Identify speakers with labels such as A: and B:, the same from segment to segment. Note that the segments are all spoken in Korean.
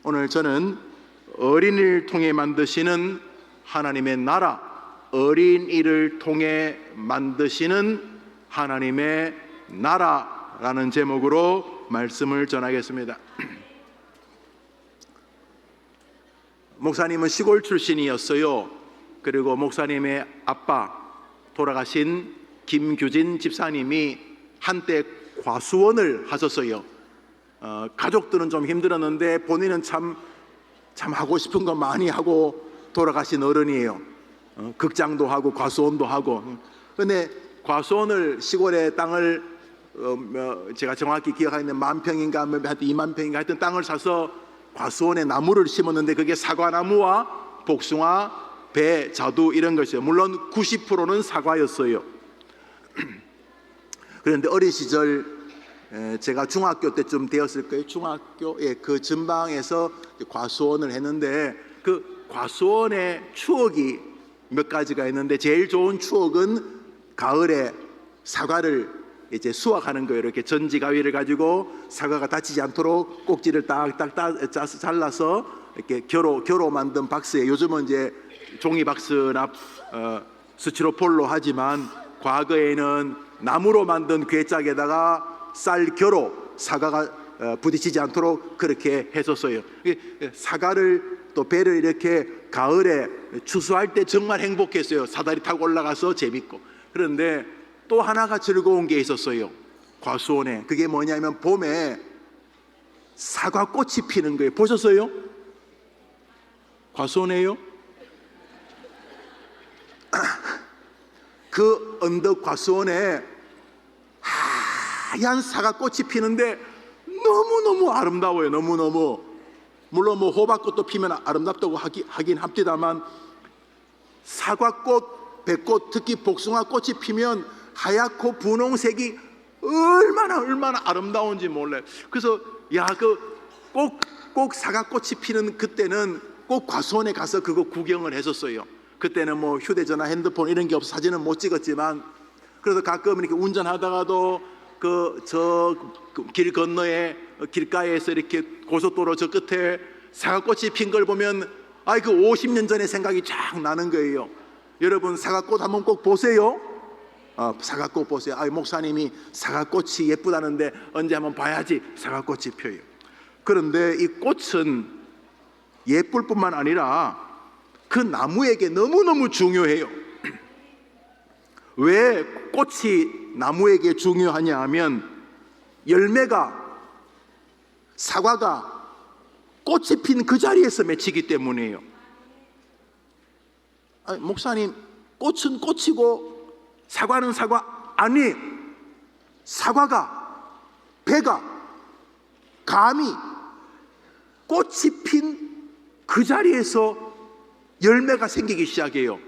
A: 오늘 저는 어린이를 통해 만드시는 하나님의 나라, 어린이를 통해 만드시는 하나님의 나라라는 제목으로 말씀을 전하겠습니다. 목사님은 시골 출신이었어요. 그리고 목사님의 아빠, 돌아가신 김규진 집사님이 한때 과수원을 하셨어요. 가족들은 좀 힘들었는데 본인은 참 하고 싶은 거 많이 하고 돌아가신 어른이에요. 극장도 하고 과수원도 하고. 근데 과수원을, 시골의 땅을 제가 정확히 기억하는데 10,000평인가 하여튼 20,000평인가 하여튼 땅을 사서 과수원에 나무를 심었는데 그게 사과나무와 복숭아, 배, 자두 이런 것이에요. 물론 90%는 사과였어요. 그런데 어린 시절 제가 중학교 때쯤 되었을 거예요. 중학교에 그 전방에서 과수원을 했는데 그 과수원의 추억이 몇 가지가 있는데 제일 좋은 추억은 가을에 사과를 이제 수확하는 거예요. 이렇게 전지가위를 가지고 사과가 다치지 않도록 꼭지를 딱딱 짜서 잘라서 이렇게 겨로 만든 박스에, 요즘은 이제 종이 박스나 스티로폴로 하지만 과거에는 나무로 만든 괴짝에다가 쌀 겨로 사과가 부딪히지 않도록 그렇게 했었어요. 사과를 또 배를 이렇게 가을에 추수할 때 정말 행복했어요. 사다리 타고 올라가서 재밌고. 그런데 또 하나가 즐거운 게 있었어요. 과수원에. 그게 뭐냐면 봄에 사과꽃이 피는 거예요. 보셨어요? 과수원에요? 그 언덕 과수원에 하얀 사과꽃이 피는데 너무너무 아름다워요. 너무너무. 물론 뭐 호박꽃도 피면 아름답다고 하긴 합니다만 사과꽃, 배꽃, 특히 복숭아꽃이 피면 하얗고 분홍색이 얼마나 아름다운지 몰라요. 그래서 꼭 사과꽃이 피는 그때는 꼭 과수원에 가서 그거 구경을 했었어요. 그때는 뭐 휴대전화, 핸드폰 이런 게 없어 사진은 못 찍었지만, 그래서 가끔 이렇게 운전하다가도 길 건너에 길가에서 이렇게 고속도로 저 끝에 사과꽃이 핀 걸 보면 그 50년 전의 생각이 쫙 나는 거예요. 여러분 사과꽃 한번 꼭 보세요. 사과꽃 보세요. 목사님이 사과꽃이 예쁘다는데 언제 한번 봐야지. 사과꽃이 펴요. 그런데 이 꽃은 예쁠 뿐만 아니라 그 나무에게 너무너무 중요해요. 왜 꽃이 나무에게 중요하냐 하면 사과가 꽃이 핀 그 자리에서 맺히기 때문이에요. 목사님, 꽃은 꽃이고 사과는 사과. 아니, 사과가, 배가, 감이 꽃이 핀 그 자리에서 열매가 생기기 시작해요.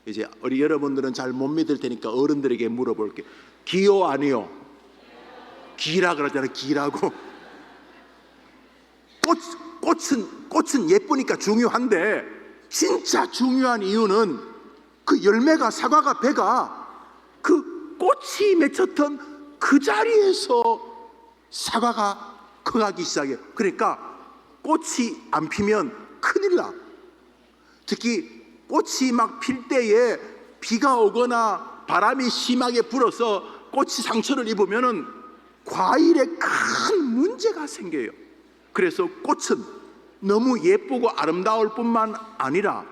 A: 이제 우리 여러분들은 잘 못 믿을 테니까 어른들에게 물어볼게요. 기요 아니요? 기라 그러잖아요. 기라고. 꽃은 예쁘니까 중요한데 진짜 중요한 이유는 그 열매가, 사과가, 배가 그 꽃이 맺혔던 그 자리에서 사과가 커가기 시작해요. 그러니까 꽃이 안 피면 큰일 나. 특히 꽃이 막 필 때에 비가 오거나 바람이 심하게 불어서 꽃이 상처를 입으면은 과일에 큰 문제가 생겨요. 그래서 꽃은 너무 예쁘고 아름다울 뿐만 아니라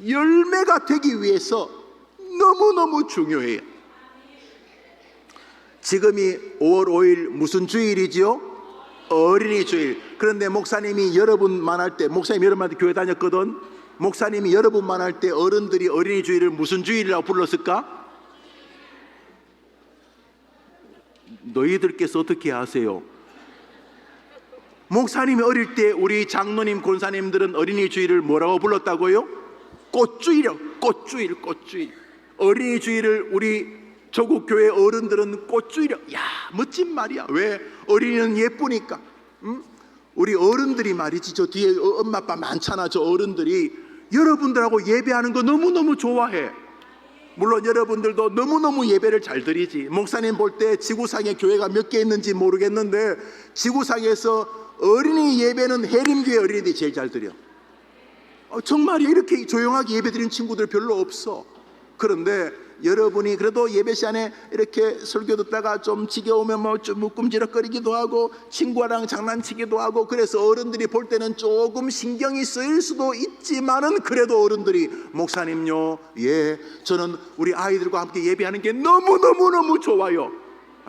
A: 열매가 되기 위해서 너무너무 중요해요. 지금이 5월 5일 무슨 주일이지요? 어린이 주일. 그런데 목사님이 여러분만 할 때, 목사님 여러분한테 교회 다녔거든. 목사님이 여러분만 할 때 어른들이 어린이 주일을 무슨 주일이라고 불렀을까? 너희들께서 어떻게 아세요? 목사님이 어릴 때 우리 장로님, 권사님들은 어린이 주일을 뭐라고 불렀다고요? 꽃주일이요. 꽃주일. 어린이 주일을 우리 조국교회 어른들은 꽃주일이요. 멋진 말이야. 왜? 어린이는 예쁘니까. 우리 어른들이 말이지, 저 뒤에 엄마 아빠 많잖아. 저 어른들이 여러분들하고 예배하는 거 너무너무 좋아해. 물론 여러분들도 너무너무 예배를 잘 드리지. 목사님 볼 때 지구상에 교회가 몇 개 있는지 모르겠는데 지구상에서 어린이 예배는 해림교회 어린이들이 제일 잘 드려. 정말이야. 이렇게 조용하게 예배 드리는 친구들 별로 없어. 그런데 여러분이 그래도 예배 시간에 이렇게 설교 듣다가 좀 지겨우면 뭐 좀 묵금지럭거리기도 하고 친구랑 장난치기도 하고, 그래서 어른들이 볼 때는 조금 신경이 쓰일 수도 있지만은 그래도 어른들이 목사님요, 예, 저는 우리 아이들과 함께 예배하는 게 너무너무너무 좋아요.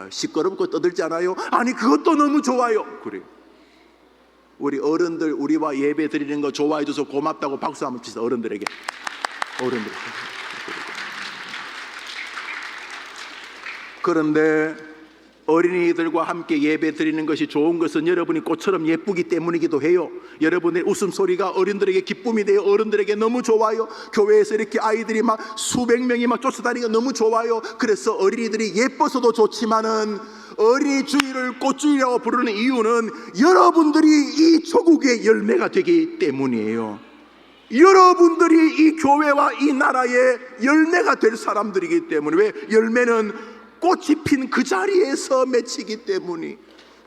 A: 시끄럽고 떠들지 않아요? 아니 그것도 너무 좋아요. 그래. 우리 어른들 우리와 예배 드리는 거 좋아해 줘서 고맙다고 박수 한번 치세요. 어른들에게. 그런데 어린이들과 함께 예배 드리는 것이 좋은 것은 여러분이 꽃처럼 예쁘기 때문이기도 해요. 여러분의 웃음소리가 어른들에게 기쁨이 돼요. 어른들에게 너무 좋아요. 교회에서 이렇게 아이들이 막 수백 명이 막 쫓아다니니까 너무 좋아요. 그래서 어린이들이 예뻐서도 좋지만은 어린이 주일을 꽃주일이라고 부르는 이유는 여러분들이 이 조국의 열매가 되기 때문이에요. 여러분들이 이 교회와 이 나라의 열매가 될 사람들이기 때문에. 왜? 열매는 꽃이 핀 그 자리에서 맺히기 때문이.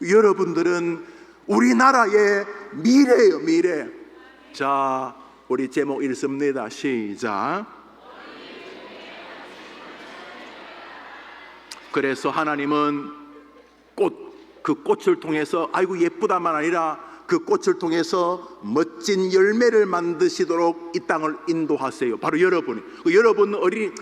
A: 여러분들은 우리나라의 미래예요, 미래. 자, 우리 제목 읽습니다. 시작. 그래서 하나님은 그 꽃을 통해서 아이고 예쁘다만 아니라 그 꽃을 통해서 멋진 열매를 만드시도록 이 땅을 인도하세요. 바로 여러분이. 여러분 어린이,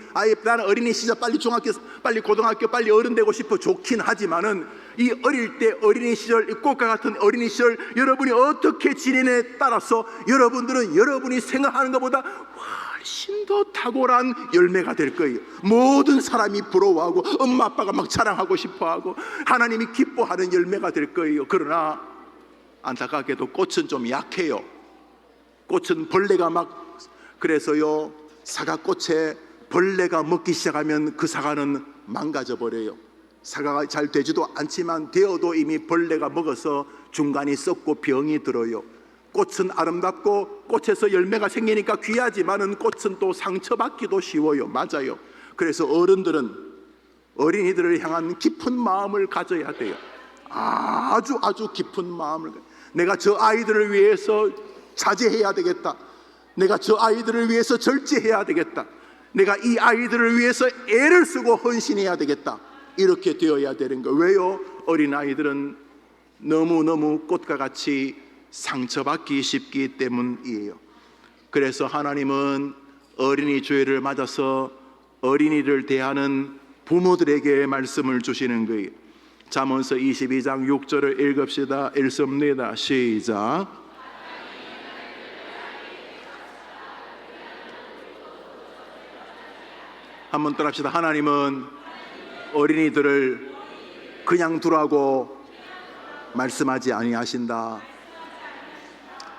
A: 나는 어린이 시절 빨리 중학교, 빨리 고등학교, 빨리 어른 되고 싶어 좋긴 하지만은 이 어릴 때 어린이 시절, 이 꽃과 같은 어린이 시절 여러분이 어떻게 지내냐에 따라서 여러분들은 여러분이 생각하는 것보다 훨씬 더 탁월한 열매가 될 거예요. 모든 사람이 부러워하고 엄마 아빠가 막 자랑하고 싶어하고 하나님이 기뻐하는 열매가 될 거예요. 그러나 안타깝게도 꽃은 좀 약해요. 꽃은 벌레가 막, 그래서요 사과꽃에 벌레가 먹기 시작하면 그 사과는 망가져 버려요. 사과가 잘 되지도 않지만 되어도 이미 벌레가 먹어서 중간이 썩고 병이 들어요. 꽃은 아름답고 꽃에서 열매가 생기니까 귀하지만은 꽃은 또 상처받기도 쉬워요. 맞아요. 그래서 어른들은 어린이들을 향한 깊은 마음을 가져야 돼요. 아주 깊은 마음을. 내가 저 아이들을 위해서 자제해야 되겠다. 내가 저 아이들을 위해서 절제해야 되겠다. 내가 이 아이들을 위해서 애를 쓰고 헌신해야 되겠다. 이렇게 되어야 되는 거. 왜요? 어린아이들은 너무너무 꽃과 같이 상처받기 쉽기 때문이에요. 그래서 하나님은 어린이 주일을 맞아서 어린이를 대하는 부모들에게 말씀을 주시는 거예요. 잠언서 22장 6절을 읽읍시다. 읽습니다. 시작. 한번 따라합시다. 하나님은 어린이들을 그냥 두라고 말씀하지 아니하신다.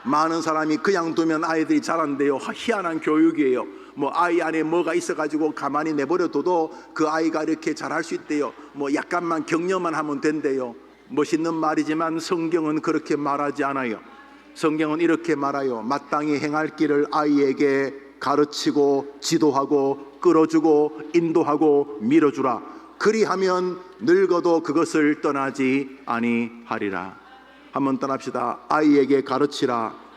A: 많은 사람이 그냥 두면 아이들이 자란대요. 희한한 교육이에요. 뭐 아이 안에 뭐가 있어가지고 가만히 내버려둬도 그 아이가 이렇게 잘할 수 있대요. 뭐 약간만 격려만 하면 된대요. 멋있는 말이지만 성경은 그렇게 말하지 않아요. 성경은 이렇게 말해요. 마땅히 행할 길을 아이에게 가르치고 지도하고 끌어주고 인도하고 밀어주라. 그리하면 늙어도 그것을 떠나지 아니하리라. 한번 떠납시다. 아이에게 가르치라.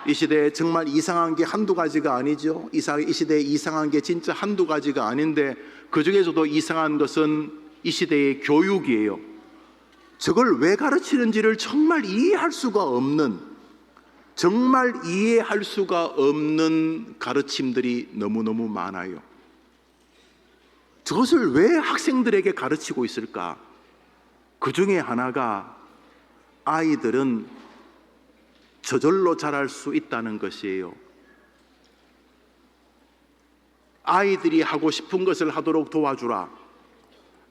A: 이 시대에 정말 이상한 게 한두 가지가 아니죠. 이 시대에 이상한 게 진짜 한두 가지가 아닌데 그 중에서도 이상한 것은 이 시대의 교육이에요. 저걸 왜 가르치는지를 정말 이해할 수가 없는, 정말 이해할 수가 없는 가르침들이 너무너무 많아요. 저것을 왜 학생들에게 가르치고 있을까? 그 중에 하나가 아이들은 저절로 자랄 수 있다는 것이에요. 아이들이 하고 싶은 것을 하도록 도와주라.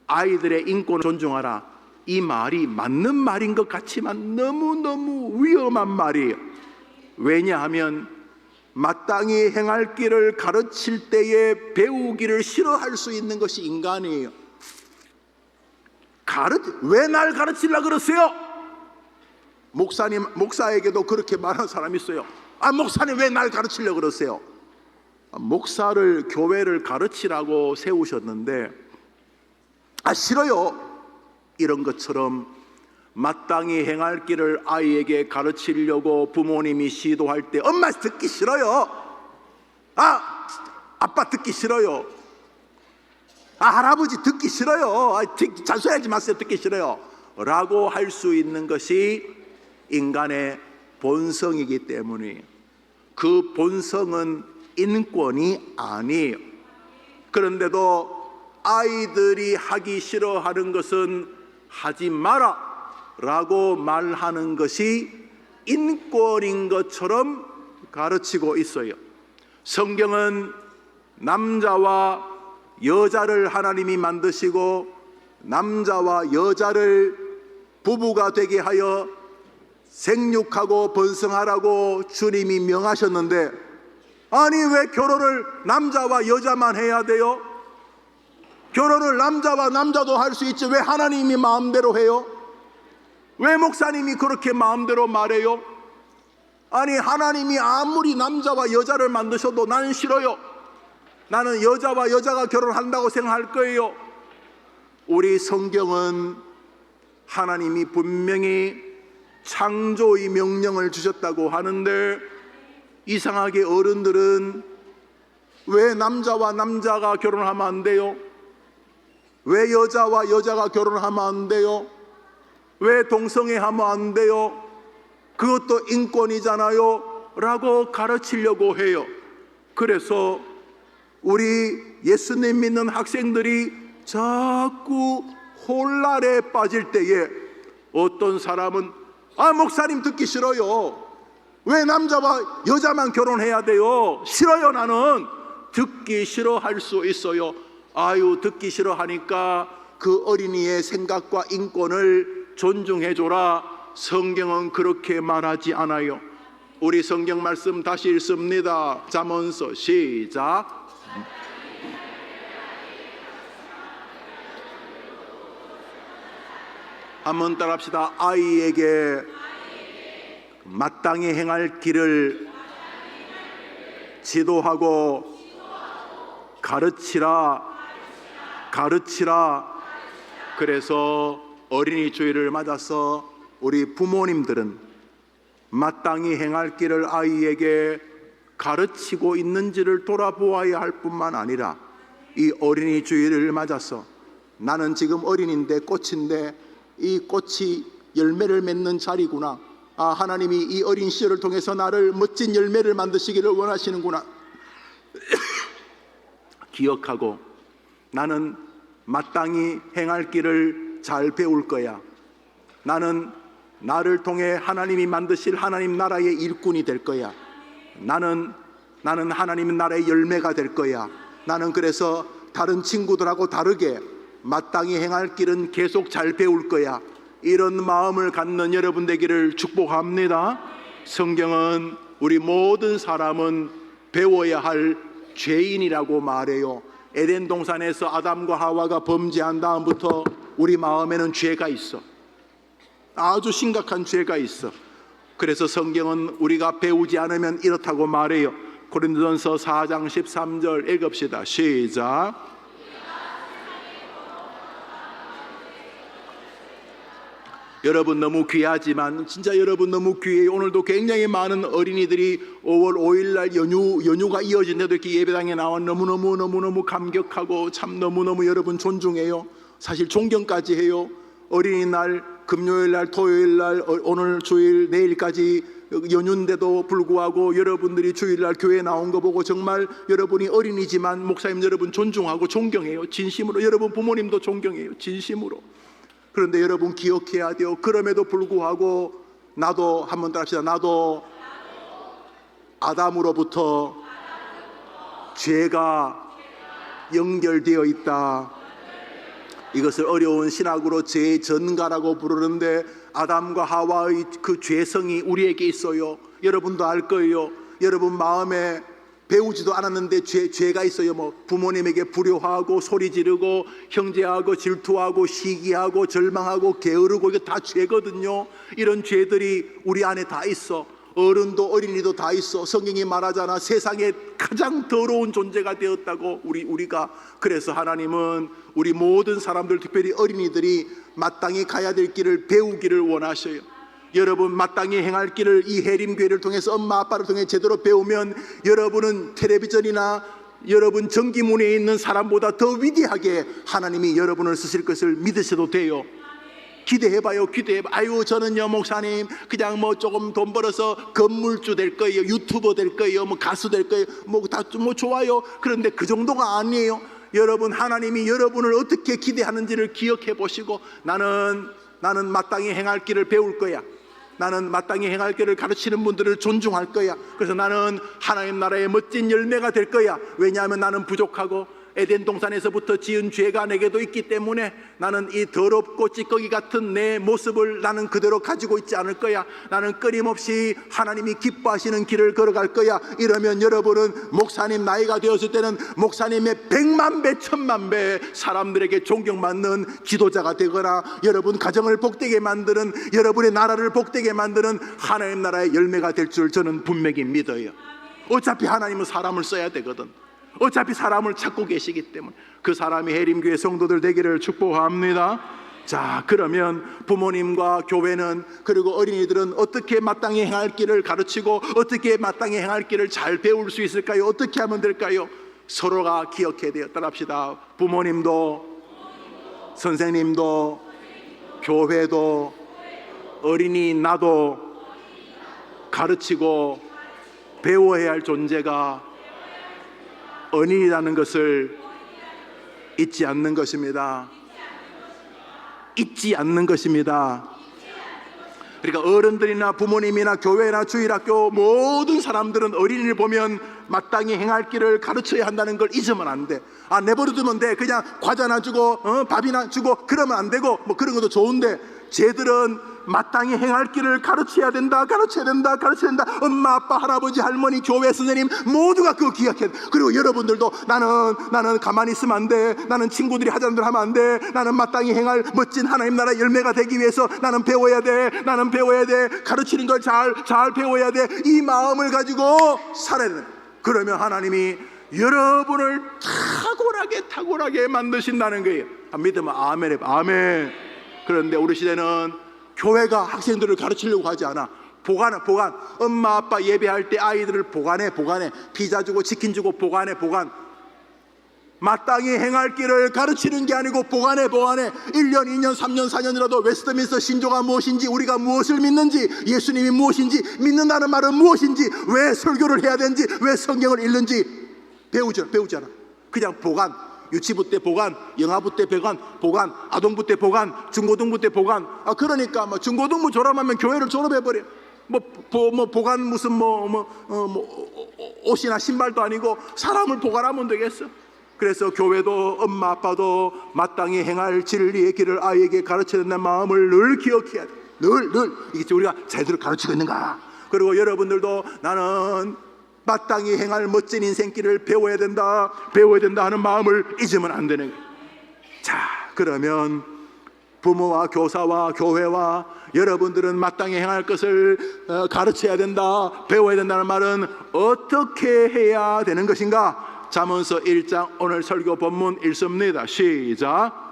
A: 아이들의 인권을 존중하라. 이 말이 맞는 말인 것 같지만 너무너무 위험한 말이에요. 왜냐하면 마땅히 행할 길을 가르칠 때에 배우기를 싫어할 수 있는 것이 인간이에요. 왜 날 가르치려고 그러세요? 목사에게도 그렇게 말하는 사람이 있어요. 목사님 왜 날 가르치려고 그러세요? 목사를, 교회를 가르치라고 세우셨는데 싫어요. 이런 것처럼 마땅히 행할 길을 아이에게 가르치려고 부모님이 시도할 때 엄마 듣기 싫어요. 아빠 듣기 싫어요. 할아버지 듣기 싫어요. 잔소리하지 마세요. 듣기 싫어요. 라고 할 수 있는 것이 인간의 본성이기 때문에 그 본성은 인권이 아니에요. 그런데도 아이들이 하기 싫어하는 것은 하지 마라 라고 말하는 것이 인권인 것처럼 가르치고 있어요. 성경은 남자와 여자를 하나님이 만드시고 남자와 여자를 부부가 되게 하여 생육하고 번성하라고 주님이 명하셨는데 아니 왜 결혼을 남자와 여자만 해야 돼요? 결혼을 남자와 남자도 할 수 있지 왜 하나님이 마음대로 해요? 왜 목사님이 그렇게 마음대로 말해요? 아니 하나님이 아무리 남자와 여자를 만드셔도 나는 싫어요. 나는 여자와 여자가 결혼한다고 생각할 거예요. 우리 성경은 하나님이 분명히 창조의 명령을 주셨다고 하는데 이상하게 어른들은 왜 남자와 남자가 결혼하면 안 돼요? 왜 여자와 여자가 결혼하면 안 돼요? 왜 동성애하면 안 돼요? 그것도 인권이잖아요 라고 가르치려고 해요. 그래서 우리 예수님 믿는 학생들이 자꾸 혼란에 빠질 때에 어떤 사람은 목사님 듣기 싫어요. 왜 남자와 여자만 결혼해야 돼요? 싫어요. 나는 듣기 싫어할 수 있어요. 듣기 싫어하니까 그 어린이의 생각과 인권을 존중해줘라. 성경은 그렇게 말하지 않아요. 우리 성경 말씀 다시 읽습니다. 잠언서 시작. 한번 따라합시다. 아이에게 마땅히 행할 길을 지도하고 가르치라. 그래서 어린이 주일을 맞아서 우리 부모님들은 마땅히 행할 길을 아이에게 가르치고 있는지를 돌아보아야 할 뿐만 아니라 이 어린이 주일을 맞아서 나는 지금 어린인데 꽃인데 이 꽃이 열매를 맺는 자리구나. 하나님이 이 어린 시절을 통해서 나를 멋진 열매를 만드시기를 원하시는구나. 기억하고 나는 마땅히 행할 길을 잘 배울 거야. 나는 나를 통해 하나님이 만드실 하나님 나라의 일꾼이 될 거야. 나는 하나님 나라의 열매가 될 거야. 나는 그래서 다른 친구들하고 다르게 마땅히 행할 길은 계속 잘 배울 거야. 이런 마음을 갖는 여러분 되기를 축복합니다. 성경은 우리 모든 사람은 배워야 할 죄인이라고 말해요. 에덴 동산에서 아담과 하와가 범죄한 다음부터 우리 마음에는 죄가 있어. 아주 심각한 죄가 있어. 그래서 성경은 우리가 배우지 않으면 이렇다고 말해요. 고린도전서 4장 13절 읽읍시다. 시작. 여러분 너무 귀하지만 진짜 여러분 너무 귀해요. 오늘도 굉장히 많은 어린이들이 5월 5일날 연휴가 이어진데도 이렇게 예배당에 나와 너무너무 감격하고 참 너무너무 여러분 존중해요. 사실 존경까지 해요. 어린이날 금요일날 토요일날 오늘 주일 내일까지 연휴인데도 불구하고 여러분들이 주일날 교회에 나온 거 보고 정말 여러분이 어린이지만 목사님 여러분 존중하고 존경해요. 진심으로. 여러분 부모님도 존경해요. 진심으로. 그런데 여러분 기억해야 돼요. 그럼에도 불구하고 나도 한번 따라합시다. 나도 아담으로부터 죄가 연결되어 있다. 이것을 어려운 신학으로 죄전가라고 부르는데 아담과 하와의 그 죄성이 우리에게 있어요. 여러분도 알 거예요. 여러분 마음에 배우지도 않았는데 죄가 있어요. 부모님에게 불효하고 소리 지르고 형제하고 질투하고 시기하고 절망하고 게으르고 이거 다 죄거든요. 이런 죄들이 우리 안에 다 있어. 어른도 어린이도 다 있어. 성경이 말하잖아. 세상에 가장 더러운 존재가 되었다고 우리가. 그래서 하나님은 우리 모든 사람들, 특별히 어린이들이 마땅히 가야 될 길을 배우기를 원하셔요. 여러분 마땅히 행할 길을 이 해림교회를 통해서 엄마 아빠를 통해 제대로 배우면 여러분은 텔레비전이나 여러분 전기문에 있는 사람보다 더 위대하게 하나님이 여러분을 쓰실 것을 믿으셔도 돼요. 기대해봐요. 기대해봐. 아유 저는요 목사님 그냥 뭐 조금 돈 벌어서 건물주 될 거예요, 유튜버 될 거예요, 뭐 가수 될 거예요, 뭐 다 뭐 좋아요. 그런데 그 정도가 아니에요. 여러분 하나님이 여러분을 어떻게 기대하는지를 기억해 보시고, 나는 마땅히 행할 길을 배울 거야. 나는 마땅히 행할 길을 가르치는 분들을 존중할 거야. 그래서 나는 하나님 나라의 멋진 열매가 될 거야. 왜냐하면 나는 부족하고 에덴 동산에서부터 지은 죄가 내게도 있기 때문에 나는 이 더럽고 찌꺼기 같은 내 모습을 나는 그대로 가지고 있지 않을 거야. 나는 끊임없이 하나님이 기뻐하시는 길을 걸어갈 거야. 이러면 여러분은 목사님 나이가 되었을 때는 목사님의 100만 배, 1000만 배 사람들에게 존경받는 지도자가 되거나, 여러분 가정을 복되게 만드는, 여러분의 나라를 복되게 만드는 하나님 나라의 열매가 될 줄 저는 분명히 믿어요. 어차피 하나님은 사람을 써야 되거든. 어차피 사람을 찾고 계시기 때문에 그 사람이 해림교회 성도들 되기를 축복합니다. 자, 그러면 부모님과 교회는, 그리고 어린이들은 어떻게 마땅히 행할 길을 가르치고 어떻게 마땅히 행할 길을 잘 배울 수 있을까요? 어떻게 하면 될까요? 서로가 기억해야 돼요. 따라합시다. 부모님도, 선생님도, 교회도, 어린이 나도 가르치고 배워야 할 존재가 어린이라는 것을 잊지 않는 것입니다. 잊지 않는 것입니다. 그러니까 어른들이나 부모님이나 교회나 주일학교 모든 사람들은 어린이를 보면 마땅히 행할 길을 가르쳐야 한다는 걸 잊으면 안 돼. 아, 내버려두면 돼. 그냥 과자나 주고 밥이나 주고 그러면 안 되고, 뭐 그런 것도 좋은데, 쟤들은 마땅히 행할 길을 가르쳐야 된다. 가르쳐야 된다. 가르쳐야 된다. 엄마 아빠 할아버지 할머니 교회 선생님 모두가 그거 기억해. 그리고 여러분들도 나는 가만히 있으면 안 돼. 나는 친구들이 하자는 대로 하면 안 돼. 나는 마땅히 행할 멋진 하나님 나라 열매가 되기 위해서 나는 배워야 돼. 나는 배워야 돼. 가르치는 걸 잘 배워야 돼. 이 마음을 가지고 살아야 돼. 그러면 하나님이 여러분을 탁월하게 만드신다는 거예요. 믿으면 아멘 해봐. 아멘. 그런데 우리 시대는 교회가 학생들을 가르치려고 하지 않아. 보관. 엄마 아빠 예배할 때 아이들을 보관해. 피자 주고 치킨 주고 보관. 마땅히 행할 길을 가르치는 게 아니고 보관해. 1년, 2년, 3년, 4년이라도 웨스트민스터 신조가 무엇인지, 우리가 무엇을 믿는지, 예수님이 무엇인지, 믿는다는 말은 무엇인지, 왜 설교를 해야 되는지, 왜 성경을 읽는지 배우잖아. 그냥 보관. 유치부 때 보관, 영아부 때 보관, 아동부 때 보관, 중고등부 때 보관. 그러니까 뭐 중고등부 졸업하면 교회를 졸업해버려. 보관 무슨 옷이나 신발도 아니고 사람을 보관하면 되겠어. 그래서 교회도 엄마 아빠도 마땅히 행할 진리의 길을 아이에게 가르쳐야 된다는 마음을 늘 기억해야 돼. 늘 이게 우리가 제대로 가르치고 있는가. 그리고 여러분들도 나는 마땅히 행할 멋진 인생길을 배워야 된다 하는 마음을 잊으면 안 되는 거예요. 자, 그러면 부모와 교사와 교회와 여러분들은 마땅히 행할 것을 가르쳐야 된다, 배워야 된다는 말은 어떻게 해야 되는 것인가? 잠언서 1장 오늘 설교 본문 읽습니다. 시작.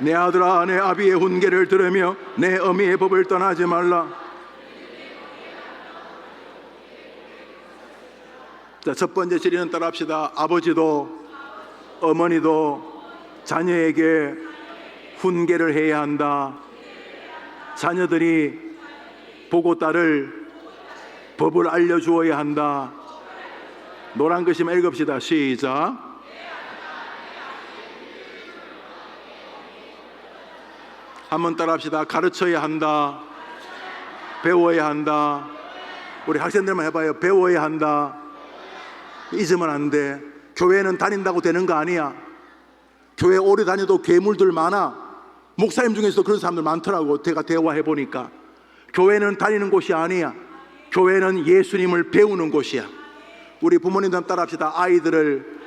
A: 내 아들아, 내 아비의 훈계를 들으며 내 어미의 법을 떠나지 말라. 자, 첫 번째 진리는 따라합시다. 아버지도 어머니도 자녀에게 훈계를 해야 한다. 자녀들이 보고 따를 법을 알려주어야 한다. 노란 글씨만 읽읍시다. 시작. 한번 따라합시다. 가르쳐야 한다. 배워야 한다. 우리 학생들만 해봐요. 배워야 한다. 잊으면 안 돼. 교회는 다닌다고 되는 거 아니야. 교회 오래 다녀도 괴물들 많아. 목사님 중에서도 그런 사람들 많더라고. 제가 대화해보니까. 교회는 다니는 곳이 아니야. 교회는 예수님을 배우는 곳이야. 우리 부모님들 따라합시다. 아이들을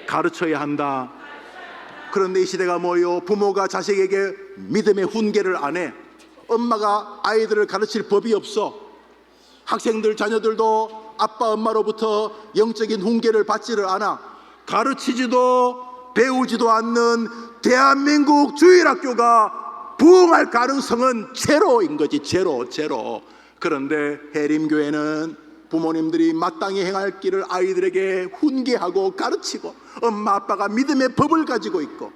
A: 가르쳐야 한다. 그런데 이 시대가 뭐요? 부모가 자식에게 믿음의 훈계를 안 해. 엄마가 아이들을 가르칠 법이 없어. 학생들 자녀들도 아빠 엄마로부터 영적인 훈계를 받지를 않아. 가르치지도 배우지도 않는 대한민국 주일학교가 부흥할 가능성은 제로인 거지. 제로. 그런데 해림교회는 부모님들이 마땅히 행할 길을 아이들에게 훈계하고 가르치고, 엄마 아빠가 믿음의 법을 가지고 있고,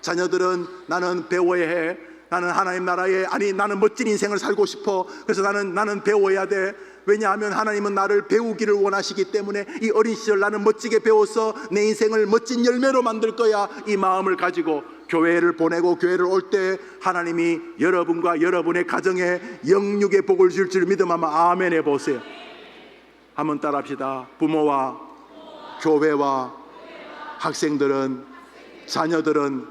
A: 자녀들은 나는 배워야 해. 나는 하나님 나라에, 나는 멋진 인생을 살고 싶어. 그래서 나는 배워야 돼. 왜냐하면 하나님은 나를 배우기를 원하시기 때문에 이 어린 시절 나는 멋지게 배워서 내 인생을 멋진 열매로 만들 거야. 이 마음을 가지고 교회를 보내고, 교회를 올 때 하나님이 여러분과 여러분의 가정에 영육의 복을 줄 줄 믿음하면 아멘 해보세요. 한번 따라합시다. 부모와 교회와 학생들은, 자녀들은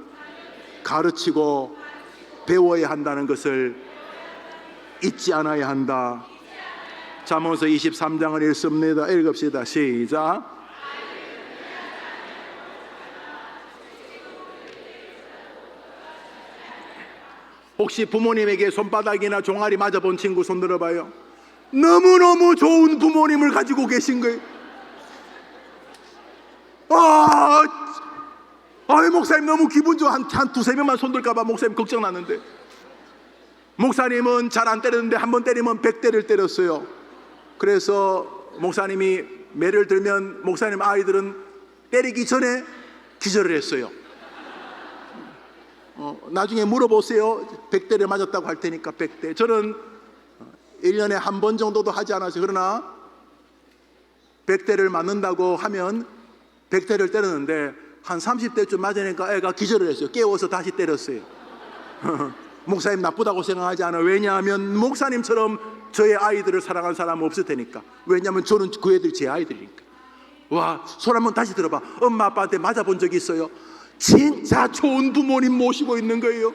A: 가르치고 배워야 한다는 것을 잊지 않아야 한다. 잠언서 23장을 읽습니다. 읽읍시다. 시작. 혹시 부모님에게 손바닥이나 종아리 맞아본 친구 손 들어봐요. 너무너무 좋은 부모님을 가지고 계신 거예요. 목사님 너무 기분 좋아. 한 두세 명만 손 들까봐 목사님 걱정 났는데, 목사님은 잘 안 때렸는데 한 번 때리면 100대를 때렸어요. 그래서 목사님이 매를 들면 목사님 아이들은 때리기 전에 기절을 했어요. 나중에 물어보세요. 100대를 맞았다고 할 테니까. 100대. 저는 1년에 한 번 정도도 하지 않았어요. 그러나 100대를 맞는다고 하면 100대를 때렸는데 한 30대쯤 맞으니까 애가 기절을 했어요. 깨워서 다시 때렸어요. 목사님 나쁘다고 생각하지 않아요. 왜냐하면 목사님처럼 저의 아이들을 사랑한 사람은 없을 테니까. 왜냐하면 저는 그 애들이 제 아이들이니까. 와, 손 한번 다시 들어봐. 엄마 아빠한테 맞아본 적이 있어요? 진짜 좋은 부모님 모시고 있는 거예요.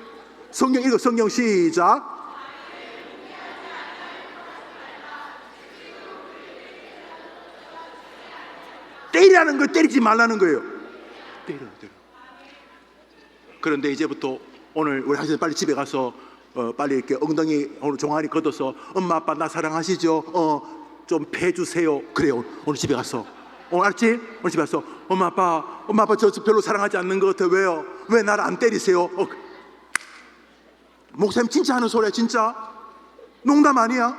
A: 성경 읽어. 성경 시작. 때리라는 걸 때리지 말라는 거예요. 때려. 그런데 이제부터 오늘 우리 학생 빨리 집에 가서 빨리 이렇게 엉덩이 오늘 종아리 걷어서 엄마 아빠 나 사랑하시죠? 좀 패주세요. 그래요. 오늘 집에 가서. 알았지? 오늘 집에 가서 엄마 아빠 저 별로 사랑하지 않는 것 같아. 왜요? 왜 나를 안 때리세요? 목사님 진짜 하는 소리야. 진짜 농담 아니야.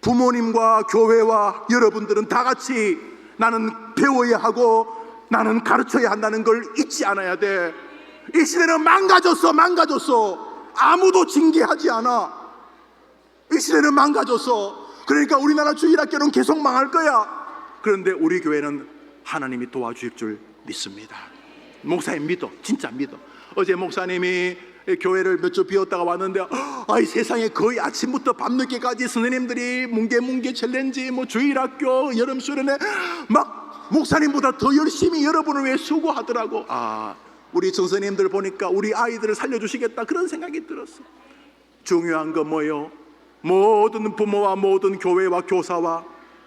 A: 부모님과 교회와 여러분들은 다 같이 나는 배워야 하고 나는 가르쳐야 한다는 걸 잊지 않아야 돼. 이 시대는 망가졌어. 아무도 징계하지 않아. 이 시대는 망가졌어. 그러니까 우리나라 주일학교는 계속 망할 거야. 그런데 우리 교회는 하나님이 도와줄 줄 믿습니다. 목사님 믿어. 진짜 믿어. 어제 목사님이 교회를 몇 주 비웠다가 왔는데 세상에 거의 아침부터 밤늦게까지 선생님들이 뭉게뭉게 챌린지 주일학교 여름 수련회 막 목사님보다 더 열심히 여러분을 위해 수고하더라고. 우리 선생님들 보니까 우리 아이들을 살려주시겠다 그런 생각이 들었어. 중요한 건 뭐예요? 모든 부모와 모든 교회와 교사와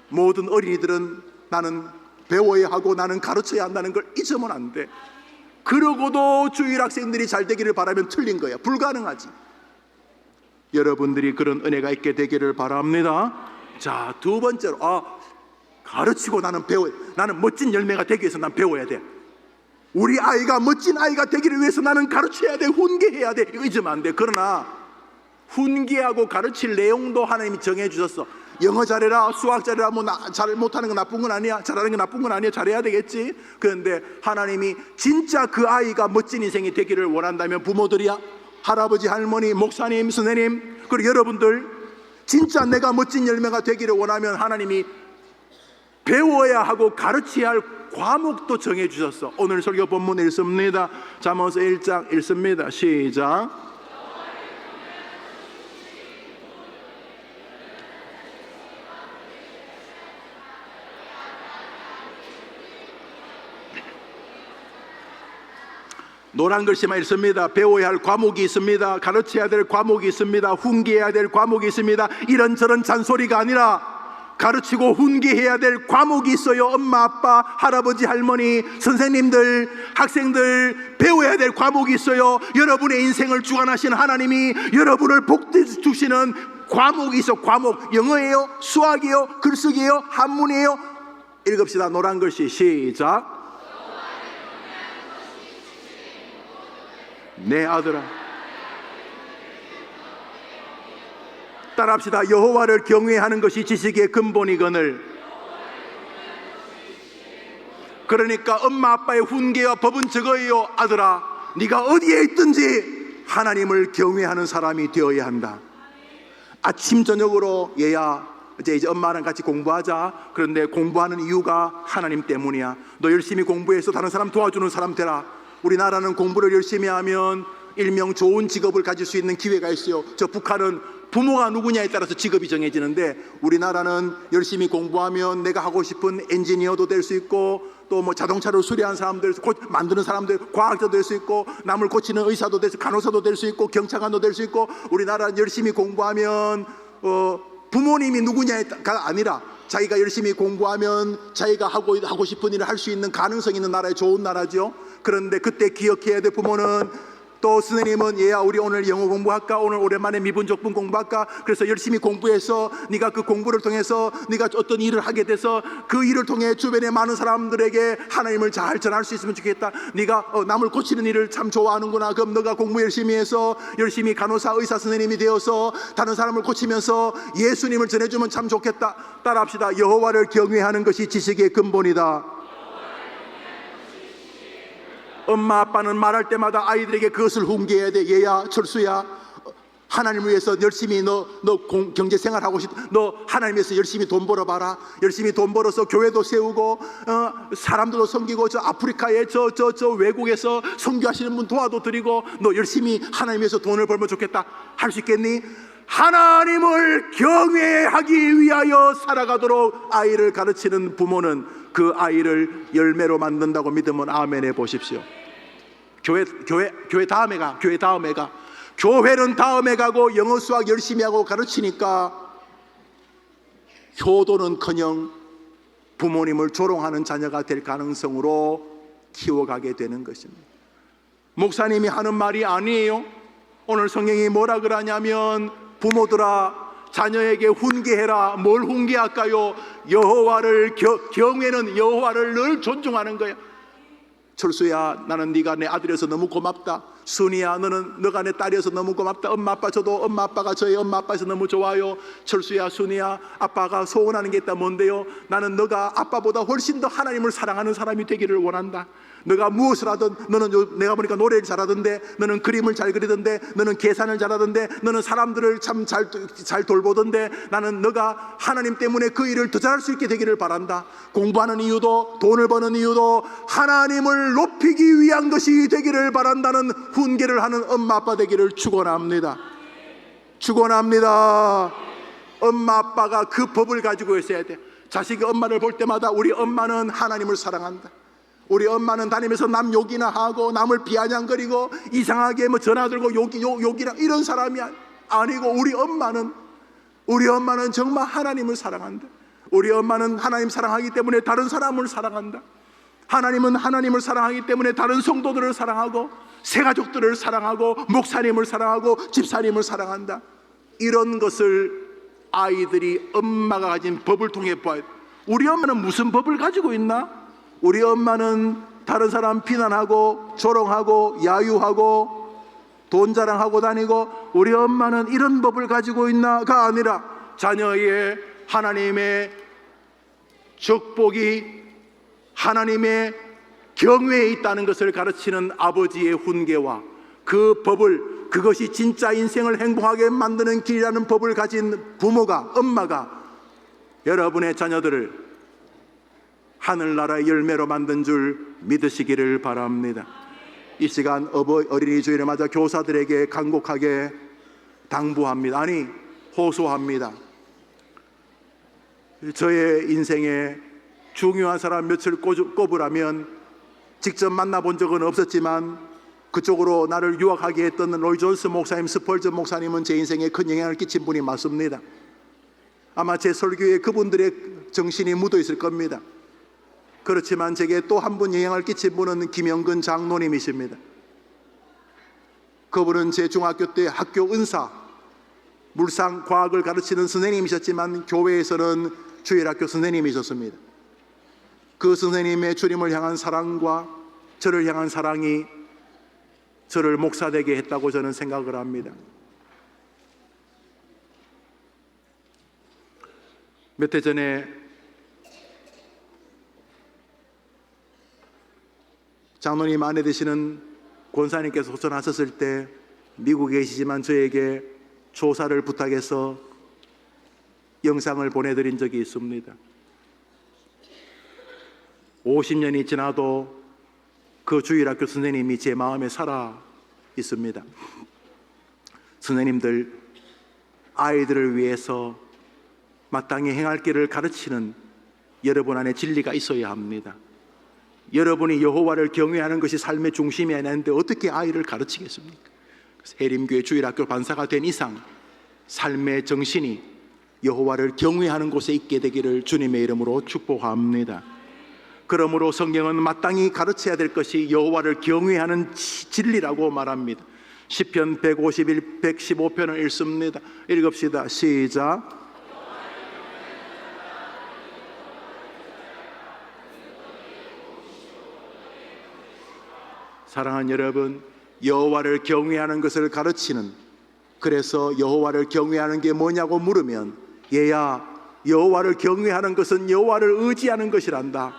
A: 모든 어린이들은 나는 배워야 하고 나는 가르쳐야 한다는 걸 잊으면 안 돼. 그러고도 주일학생들이 잘 되기를 바라면 틀린 거야. 불가능하지. 여러분들이 그런 은혜가 있게 되기를 바랍니다. 자, 두 번째로 가르치고 나는 멋진 열매가 되기 위해서 난 배워야 돼. 우리 아이가 멋진 아이가 되기를 위해서 나는 가르쳐야 돼. 훈계해야 돼. 이거 잊으면 안 돼. 그러나 훈계하고 가르칠 내용도 하나님이 정해 주셨어. 영어 잘해라, 수학 잘해라. 잘 못하는 건 나쁜 건 아니야. 잘하는 건 나쁜 건 아니야. 잘해야 되겠지. 그런데 하나님이 진짜 그 아이가 멋진 인생이 되기를 원한다면 부모들이야, 할아버지, 할머니, 목사님, 선생님, 그리고 여러분들 진짜 내가 멋진 열매가 되기를 원하면 하나님이 배워야 하고 가르쳐야 할 과목도 정해 주셨어. 오늘 설교 본문 읽습니다. 잠언서 1장 읽습니다. 시작. 노란 글씨만 있습니다. 배워야 할 과목이 있습니다. 가르쳐야 될 과목이 있습니다. 훈계해야 될 과목이 있습니다. 이런저런 잔소리가 아니라 가르치고 훈계해야 될 과목이 있어요. 엄마, 아빠, 할아버지, 할머니, 선생님들, 학생들 배워야 될 과목이 있어요. 여러분의 인생을 주관하시는 하나님이 여러분을 복주시는 과목이 있어. 과목. 영어예요? 수학이에요? 글쓰기예요? 한문이에요? 읽읍시다. 노란 글씨 시작. 내 아들아, 따라합시다. 여호와를 경외하는 것이 지식의 근본이거늘. 그러니까 엄마 아빠의 훈계와 법은 저거예요. 아들아, 네가 어디에 있든지 하나님을 경외하는 사람이 되어야 한다. 아침 저녁으로 얘야 이제 엄마랑 같이 공부하자. 그런데 공부하는 이유가 하나님 때문이야. 너 열심히 공부해서 다른 사람 도와주는 사람 되라. 우리나라는 공부를 열심히 하면 일명 좋은 직업을 가질 수 있는 기회가 있어요. 저 북한은 부모가 누구냐에 따라서 직업이 정해지는데, 우리나라는 열심히 공부하면 내가 하고 싶은 엔지니어도 될 수 있고, 또 뭐 자동차를 수리하는 사람들, 만드는 사람들, 과학자도 될 수 있고, 남을 고치는 의사도 될 수 있고, 간호사도 될 수 있고, 경찰관도 될 수 있고. 우리나라는 열심히 공부하면 부모님이 누구냐가 아니라 자기가 열심히 공부하면 자기가 하고 싶은 일을 할 수 있는 가능성이 있는 나라에 좋은 나라죠. 그런데 그때 기억해야 될 부모는, 또 선생님은 얘야 우리 오늘 영어 공부할까? 오늘 오랜만에 미분적분 공부할까? 그래서 열심히 공부해서 네가 그 공부를 통해서 네가 어떤 일을 하게 돼서 그 일을 통해 주변의 많은 사람들에게 하나님을 잘 전할 수 있으면 좋겠다. 네가 남을 고치는 일을 참 좋아하는구나. 그럼 너가 공부 열심히 해서 열심히 간호사, 의사, 선생님이 되어서 다른 사람을 고치면서 예수님을 전해주면 참 좋겠다. 따라합시다. 여호와를 경외하는 것이 지식의 근본이다. 엄마 아빠는 말할 때마다 아이들에게 그것을 훈계해야 돼. 얘야, 철수야, 하나님을 위해서 열심히 너 경제생활 하고 싶, 너 하나님 위해서 열심히 돈 벌어봐라. 열심히 돈 벌어서 교회도 세우고 사람들도 섬기고, 저 아프리카에 저 외국에서 선교하시는 분 도와도 드리고, 너 열심히 하나님 위해서 돈을 벌면 좋겠다. 할 수 있겠니? 하나님을 경외하기 위하여 살아가도록 아이를 가르치는 부모는 그 아이를 열매로 만든다고 믿으면 아멘 해 보십시오. 교회 다음에 가. 교회는 다음에 가고 영어 수학 열심히 하고 가르치니까 효도는커녕 부모님을 조롱하는 자녀가 될 가능성으로 키워가게 되는 것입니다. 목사님이 하는 말이 아니에요. 오늘 성경이 뭐라 그러냐면, 부모들아 자녀에게 훈계해라. 뭘 훈계할까요? 여호와를 경외는 여호와를 늘 존중하는 거야. 철수야, 나는 네가 내 아들이어서 너무 고맙다. 순이야, 너가 내 딸이어서 너무 고맙다. 엄마 아빠, 저도 엄마 아빠가 저희 엄마 아빠에서 너무 좋아요. 철수야, 순이야, 아빠가 소원하는 게 있다. 뭔데요? 나는 너가 아빠보다 훨씬 더 하나님을 사랑하는 사람이 되기를 원한다. 너가 무엇을 하든, 너는 내가 보니까 노래를 잘하던데, 너는 그림을 잘 그리던데, 너는 계산을 잘하던데, 너는 사람들을 참 잘 돌보던데, 나는 너가 하나님 때문에 그 일을 더 잘할 수 있게 되기를 바란다. 공부하는 이유도, 돈을 버는 이유도 하나님을 높이기 위한 것이 되기를 바란다는 훈계를 하는 엄마 아빠 되기를 축원합니다. 엄마 아빠가 그 법을 가지고 있어야 돼. 자식이 엄마를 볼 때마다 우리 엄마는 하나님을 사랑한다. 우리 엄마는 다니면서 남 욕이나 하고 남을 비아냥거리고 이상하게 뭐 전화 들고 욕이랑 이런 사람이 아니고, 우리 엄마는 정말 하나님을 사랑한다. 우리 엄마는 하나님 사랑하기 때문에 다른 사람을 사랑한다. 하나님은 하나님을 사랑하기 때문에 다른 성도들을 사랑하고, 새가족들을 사랑하고, 목사님을 사랑하고, 집사님을 사랑한다. 이런 것을 아이들이 엄마가 가진 법을 통해 봐야 돼. 우리 엄마는 무슨 법을 가지고 있나? 우리 엄마는 다른 사람 비난하고 조롱하고 야유하고 돈 자랑하고 다니고, 우리 엄마는 이런 법을 가지고 있나가 아니라 자녀의 하나님의 축복이 하나님의 경외에 있다는 것을 가르치는 아버지의 훈계와 그 법을, 그것이 진짜 인생을 행복하게 만드는 길이라는 법을 가진 부모가, 엄마가 여러분의 자녀들을 하늘나라의 열매로 만든 줄 믿으시기를 바랍니다. 이 시간 어린이 주일을 맞아 교사들에게 간곡하게 당부합니다. 아니, 호소합니다. 저의 인생에 중요한 사람 몇을 꼽으라면 직접 만나본 적은 없었지만 그쪽으로 나를 유학하게 했던 로이 존스 목사님, 스펄전 목사님은 제 인생에 큰 영향을 끼친 분이 맞습니다. 아마 제 설교에 그분들의 정신이 묻어 있을 겁니다. 그렇지만 제게 또 한 분 영향을 끼친 분은 김영근 장로님이십니다. 그분은 제 중학교 때 학교 은사, 물상 과학을 가르치는 선생님이셨지만 교회에서는 주일학교 선생님이셨습니다. 그 선생님의 주님을 향한 사랑과 저를 향한 사랑이 저를 목사되게 했다고 저는 생각을 합니다. 몇 해 전에 장로님 아내 되시는 권사님께서 호전하셨을 때 미국에 계시지만 저에게 조사를 부탁해서 영상을 보내드린 적이 있습니다. 50년이 지나도 그 주일학교 선생님이 제 마음에 살아 있습니다. 선생님들, 아이들을 위해서 마땅히 행할 길을 가르치는 여러분 안에 진리가 있어야 합니다. 여러분이 여호와를 경외하는 것이 삶의 중심이 아닌데 어떻게 아이를 가르치겠습니까? 해림교회 주일학교 반사가 된 이상 삶의 정신이 여호와를 경외하는 곳에 있게 되기를 주님의 이름으로 축복합니다. 그러므로 성경은 마땅히 가르쳐야 될 것이 여호와를 경외하는 진리라고 말합니다. 시편 151, 115편을 읽습니다. 읽읍시다. 시작. 사랑하는 여러분, 여호와를 경외하는 것을 가르치는, 그래서 여호와를 경외하는 게 뭐냐고 물으면 얘야, 여호와를 경외하는 것은 여호와를 의지하는 것이란다.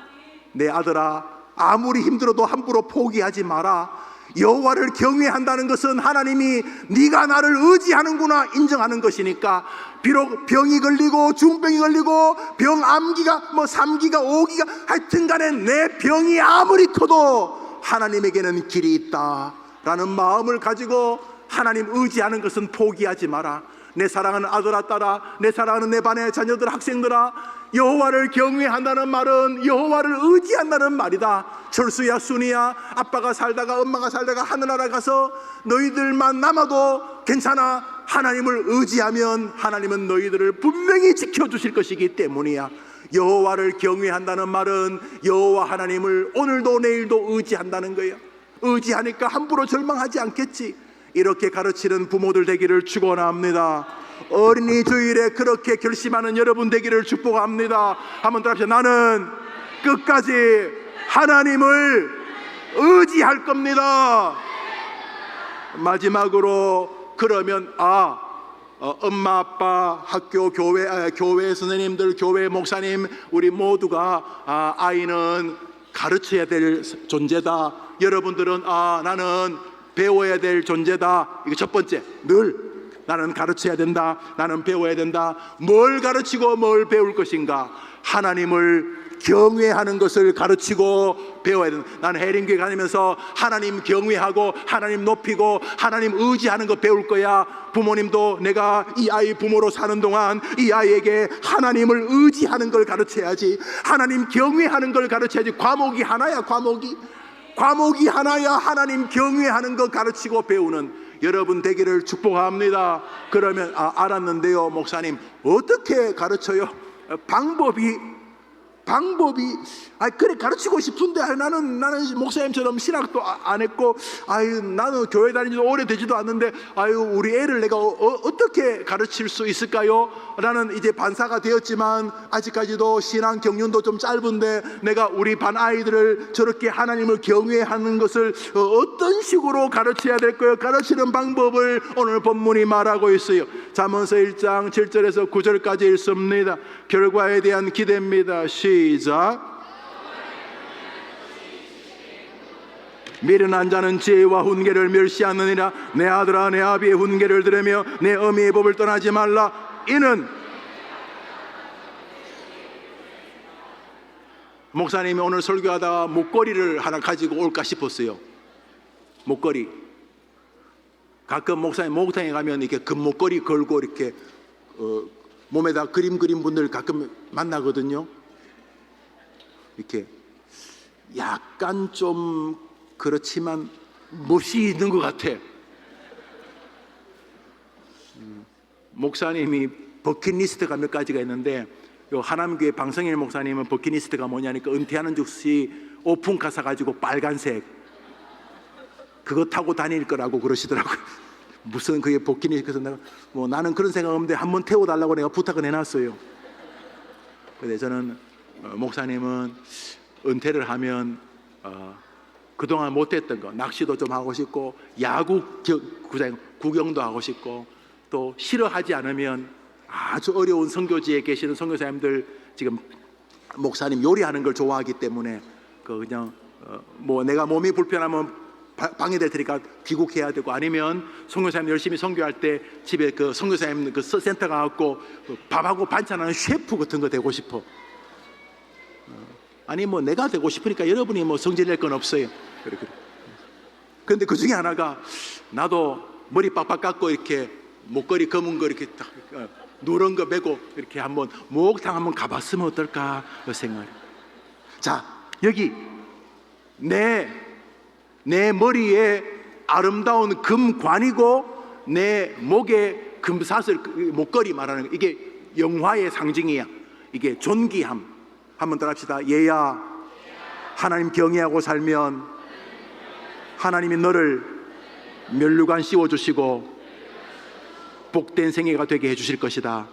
A: 내 아들아, 아무리 힘들어도 함부로 포기하지 마라. 여호와를 경외한다는 것은 하나님이 네가 나를 의지하는구나 인정하는 것이니까, 비록 병이 걸리고 중병이 걸리고 병 암기가 3기가 5기가 하여튼 간에 내 병이 아무리 커도 하나님에게는 길이 있다라는 마음을 가지고 하나님 의지하는 것은 포기하지 마라. 내 사랑하는 아들아, 딸아, 내 사랑하는 내 반의 자녀들, 학생들아, 여호와를 경외한다는 말은 여호와를 의지한다는 말이다. 철수야, 순이야, 아빠가 살다가 엄마가 살다가 하늘나라 가서 너희들만 남아도 괜찮아. 하나님을 의지하면 하나님은 너희들을 분명히 지켜주실 것이기 때문이야. 여호와를 경외한다는 말은 여호와 하나님을 오늘도 내일도 의지한다는 거예요. 의지하니까 함부로 절망하지 않겠지. 이렇게 가르치는 부모들 되기를 축원합니다. 어린이 주일에 그렇게 결심하는 여러분 되기를 축복합니다. 한번 더 합시다. 나는 끝까지 하나님을 의지할 겁니다. 마지막으로 그러면 엄마, 아빠, 학교, 교회 선생님들, 교회 목사님, 우리 모두가 아이는 가르쳐야 될 존재다. 여러분들은 나는 배워야 될 존재다. 이거 첫 번째, 늘 나는 가르쳐야 된다. 나는 배워야 된다. 뭘 가르치고 뭘 배울 것인가? 하나님을 경외하는 것을 가르치고 배워야 된다. 나는 해림교회 다니면서 하나님 경외하고 하나님 높이고 하나님 의지하는 거 배울 거야. 부모님도 내가 이 아이 부모로 사는 동안 이 아이에게 하나님을 의지하는 걸 가르쳐야지. 하나님 경외하는 걸 가르쳐야지. 과목이 하나야. 과목이 하나야. 하나님 경외하는 거 가르치고 배우는 여러분 되기를 축복합니다. 그러면 알았는데요 목사님, 어떻게 가르쳐요? 방법이 그래 가르치고 싶은데 나는 목사님처럼 신학도 안 했고 나는 교회 다닌 지도 오래되지도 않는데 우리 애를 내가 어떻게 가르칠 수 있을까요? 나는 이제 반사가 되었지만 아직까지도 신앙 경륜도 좀 짧은데 내가 우리 반 아이들을 저렇게 하나님을 경외하는 것을 어떤 식으로 가르쳐야 될까요? 가르치는 방법을 오늘 본문이 말하고 있어요. 잠언서 1장 7절에서 9절까지 읽습니다. 결과에 대한 기대입니다. 시작. 미련한 자는 지혜와 훈계를 멸시하느니라. 내 아들아, 내 아비의 훈계를 들으며 내 어미의 법을 떠나지 말라. 이는 목사님이 오늘 설교하다가 목걸이를 하나 가지고 올까 싶었어요. 목걸이. 가끔 목사님 목욕탕에 가면 이렇게 금목걸이 걸고 이렇게 몸에다 그림 그린 분들 가끔 만나거든요. 이렇게 약간 좀 그렇지만 멋이 있는 것 같아. 목사님이 버킷리스트가 몇 가지가 있는데, 요 하남교회 방성일 목사님은 버킷리스트가 뭐냐니까 은퇴하는 즉시 오픈카 사가지고 빨간색 그거 타고 다닐 거라고 그러시더라고요. 무슨 그게 버킷리스트. 그래서 내가 뭐 나는 그런 생각 없는데 한번 태워달라고 내가 부탁을 해놨어요. 근데 저는 목사님은 은퇴를 하면 그동안 못했던 거, 낚시도 좀 하고 싶고 야구 구경도 하고 싶고, 또 싫어하지 않으면 아주 어려운 선교지에 계시는 선교사님들, 지금 목사님 요리하는 걸 좋아하기 때문에 그냥 뭐 내가 몸이 불편하면 방해될 테니까 귀국해야 되고, 아니면 선교사님 열심히 선교할 때 집에 그 선교사님 그 센터 가갖고 밥하고 반찬하는 셰프 같은 거 되고 싶어. 아니 뭐 내가 되고 싶으니까 여러분이 뭐 성질낼 건 없어요. 그래. 그런데 그 중에 하나가, 나도 머리 빡빡 깎고 이렇게 목걸이 검은 거 이렇게 딱 누런 거 메고 이렇게 한번 목욕탕 한번 가봤으면 어떨까 그 생각이. 자, 여기 내 머리에 아름다운 금관이고 내 목에 금사슬, 목걸이 말하는 거, 이게 영화의 상징이야. 이게 존귀함. 한번 따라 합시다. 얘야, 하나님 경외하고 살면 하나님이 너를 면류관 씌워주시고 복된 생애가 되게 해주실 것이다.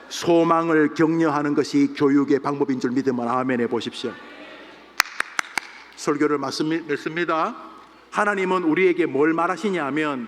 A: 소망을 격려하는 것이 교육의 방법인 줄 믿으면 아멘 해보십시오. 설교를 말씀했습니다. 하나님은 우리에게 뭘 말하시냐 하면,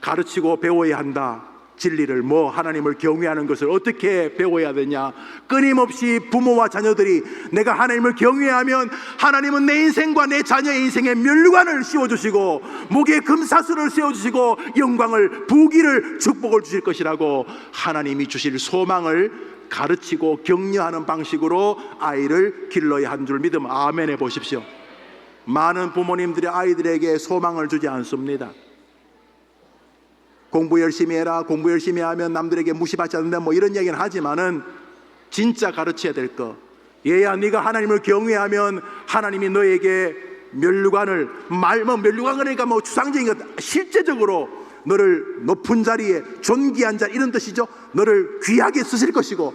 A: 가르치고 배워야 한다. 진리를, 하나님을 경외하는 것을 어떻게 배워야 되냐. 끊임없이 부모와 자녀들이 내가 하나님을 경외하면 하나님은 내 인생과 내 자녀의 인생에 면류관을 씌워주시고 목에 금사슬을 세워주시고 영광을, 부귀를, 축복을 주실 것이라고 하나님이 주실 소망을 가르치고 격려하는 방식으로 아이를 길러야 하는 줄 믿으면 아멘 해보십시오. 많은 부모님들이 아이들에게 소망을 주지 않습니다. 공부 열심히 해라, 공부 열심히 하면 남들에게 무시받지 않는다, 뭐 이런 얘기는 하지만은 진짜 가르쳐야 될 거, 얘야 네가 하나님을 경외하면 하나님이 너에게 면류관을, 면류관 그러니까 뭐 추상적인 것, 실제적으로 너를 높은 자리에, 존귀한 자리 이런 뜻이죠. 너를 귀하게 쓰실 것이고,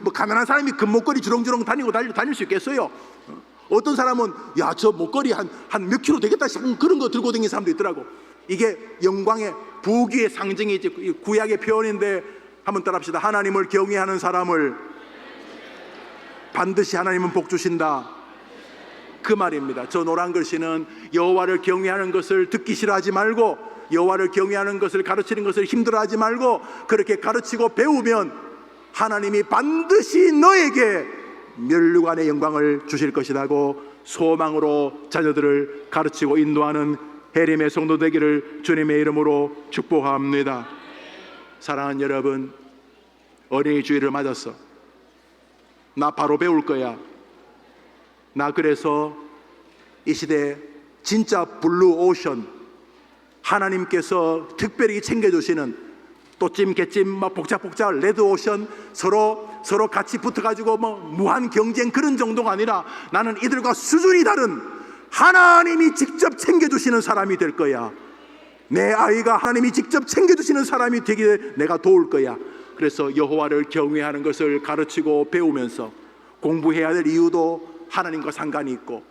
A: 뭐 가난한 사람이 금목걸이 주렁주렁 다닐 수 있겠어요? 어떤 사람은 야 저 목걸이 한 몇 킬로 되겠다 싶은 그런 거 들고 다니는 사람도 있더라고. 이게 영광의, 부귀의 상징이지, 구약의 표현인데 한번 따라합시다. 하나님을 경외하는 사람을 반드시 하나님은 복 주신다, 그 말입니다. 저 노란 글씨는 여호와를 경외하는 것을 듣기 싫어하지 말고, 여호와를 경외하는 것을 가르치는 것을 힘들어하지 말고, 그렇게 가르치고 배우면 하나님이 반드시 너에게 면류관의 영광을 주실 것이라고 소망으로 자녀들을 가르치고 인도하는 해림의 성도 되기를 주님의 이름으로 축복합니다. 사랑하는 여러분, 어린이 주일을 맞았어. 나 바로 배울 거야. 나 그래서 이 시대 진짜 블루 오션, 하나님께서 특별히 챙겨주시는 또찜 개찜 막 복잡 레드 오션, 서로 같이 붙어가지고 뭐 무한 경쟁 그런 정도가 아니라, 나는 이들과 수준이 다른 하나님이 직접 챙겨주시는 사람이 될 거야. 내 아이가 하나님이 직접 챙겨주시는 사람이 되기를 내가 도울 거야. 그래서 여호와를 경외하는 것을 가르치고 배우면서 공부해야 될 이유도 하나님과 상관이 있고,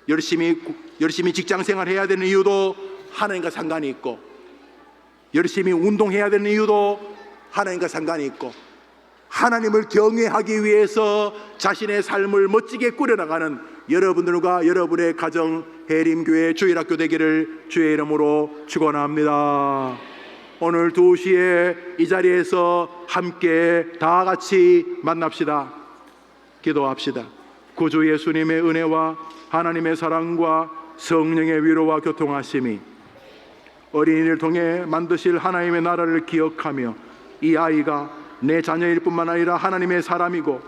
A: 열심히 직장생활 해야 되는 이유도 하나님과 상관이 있고, 열심히 운동해야 되는 이유도 하나님과 상관이 있고, 하나님을 경외하기 위해서 자신의 삶을 멋지게 꾸려나가는 여러분들과 여러분의 가정 해림교회 주일학교 되기를 주의 이름으로 축원합니다. 오늘 2시에 이 자리에서 함께 다 같이 만납시다. 기도합시다. 구주 예수님의 은혜와 하나님의 사랑과 성령의 위로와 교통하심이 어린이를 통해 만드실 하나님의 나라를 기억하며, 이 아이가 내 자녀일 뿐만 아니라 하나님의 사람이고,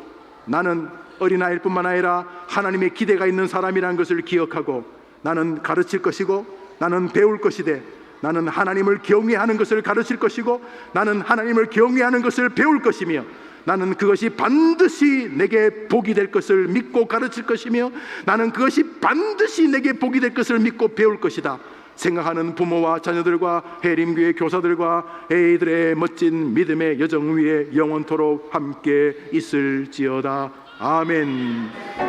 A: 나는 어린아이일 뿐만 아니라 하나님의 기대가 있는 사람이라는 것을 기억하고, 나는 가르칠 것이고, 나는 배울 것이되, 나는 하나님을 경외하는 것을 가르칠 것이고, 나는 하나님을 경외하는 것을 배울 것이며, 나는 그것이 반드시 내게 복이 될 것을 믿고 가르칠 것이며, 나는 그것이 반드시 내게 복이 될 것을 믿고 배울 것이다 생각하는 부모와 자녀들과 해림교회 교사들과 이들의 멋진 믿음의 여정 위에 영원토록 함께 있을지어다. 아멘.